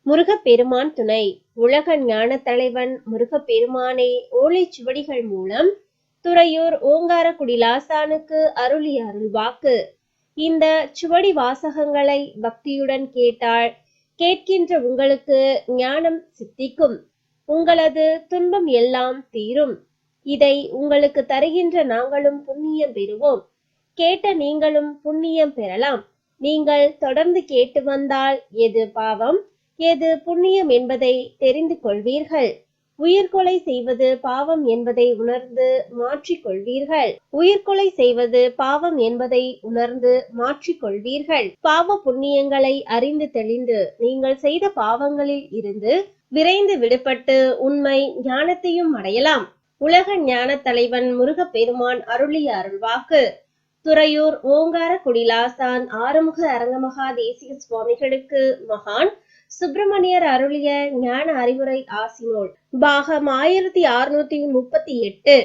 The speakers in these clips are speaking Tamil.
முருகப்பெருமான் துணை. உலக ஞான தலைவன் முருகப்பெருமானே ஓலைச்சுவடிகள் மூலம் துறையூர் ஓங்காரக்குடி லாசானுக்கு அருளிய அருள்வாக்கு. இந்த சுவடி வாசகங்களை பக்தியுடன் கேட்டால் கேட்கின்ற உங்களுக்கு ஞானம் சித்திக்கும். உங்களது துன்பம் எல்லாம் தீரும். இதை உங்களுக்கு தருகின்ற நாங்களும் புண்ணியம் பெறுவோம். கேட்ட நீங்களும் புண்ணியம் பெறலாம். நீங்கள் தொடர்ந்து கேட்டு வந்தால் எது பாவம் எது புண்ணியம் என்பதை தெரிந்து கொள்வீர்கள். உயிர்கொலை செய்வது பாவம் என்பதை உணர்ந்து மாற்றிக்கொள்வீர்கள். உயிர்கொலை செய்வது பாவம் என்பதை உணர்ந்து மாற்றிக்கொள்வீர்கள். பாவ புண்ணியங்களை அறிந்து தெளிந்து நீங்கள் செய்த பாவங்களில் இருந்து விரைந்து விடுபட்டு உண்மை ஞானத்தையும் அடையலாம். உலக ஞான தலைவன் முருகப்பெருமான் அருளிய அருள்வாக்கு. துறையூர் ஓங்காரக்குடி லாசான் ஆறுமுக அரங்கமகா தேசிக சுவாமிகளுக்கு மகான் சுப்பிரமணியர் அருளிய ஞான அறிவுரை ஆசினோல் பாகம் 1638.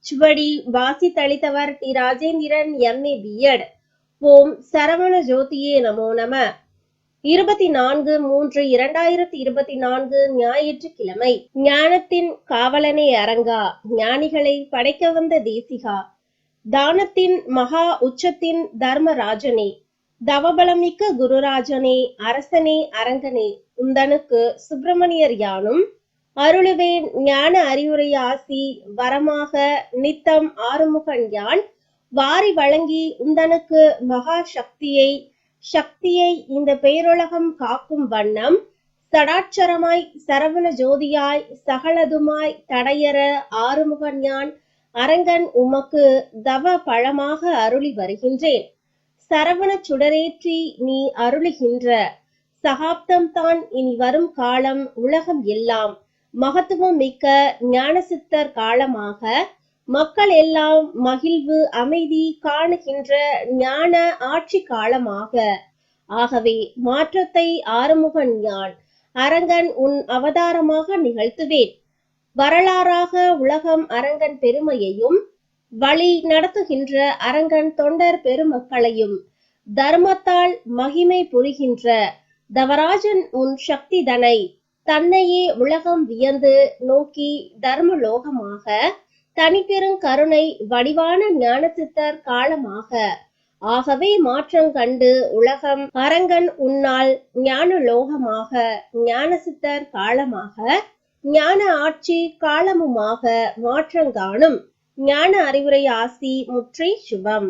சுவடி வாசி தளித்தவர் டி. Rajendran MA B.Ed. ஓம் சரவண ஜோதியே நமோ நம. 24/3/2024 ஞாயிற்றுக்கிழமை. ஞானத்தின் காவலனே அரங்கா, ஞானிகளை படைக்க வந்த தேசிகா, தானத்தின் மகா உச்சத்தின் தர்மராஜனே, தவபலமிக்க குருராஜனே, அரசனே அரங்கனே, உந்தனுக்கு சுப்பிரமணியர் யானும் அருளுவேன் ஞான அறிவுரை ஆசி வரமாக நித்தம் ஆறுமுகன் யான் வாரி வழங்கி உந்தனுக்கு மகா சக்தியை இந்த பேருலகம் காக்கும் வண்ணம் சடாட்சரமாய் சரவண ஜோதியாய் சகலதுமாய் தடையற ஆறுமுகன் யான் அரங்கன் உமக்கு தவ பழமாக அருளி வருகின்றேன். சரவண சுடரேற்றி நீ அருளுகின்ற சகாப்தம்தான் இனி வரும் காலம் உலகம் எல்லாம் மகத்துவம் மிக்க ஞானசித்தர் காலமாக மக்கள் எல்லாம் மகிழ்வு அமைதி காணுகின்ற ஞான ஆட்சி காலமாக. ஆகவே மாற்றத்தை ஆறுமுகன் யான் அரங்கன் உன் அவதாரமாக நிகழ்த்துவேன். வரலாறாக உலகம் அரங்கன் பெருமையையும் வழி நடத்துகின்ற அரங்கன் தொண்டர் பெருமக்களையும் தர்மத்தால் மகிமை புரிகின்ற தவராஜன் உன் சக்தி தன்னையே உலகம் வியந்து நோக்கி தர்மலோகமாக தனிப்பெரும் கருணை வடிவான ஞானசித்தர் காலமாக. ஆகவே மாற்றம் கண்டு உலகம் அரங்கன் உன்னால் ஞானலோகமாக ஞானசித்தர் காலமாக ஞான ஆட்சி காலமுமாக மாற்றங்காணும். ஞான அறிவுரை ஆசி முற்றி சுபம்.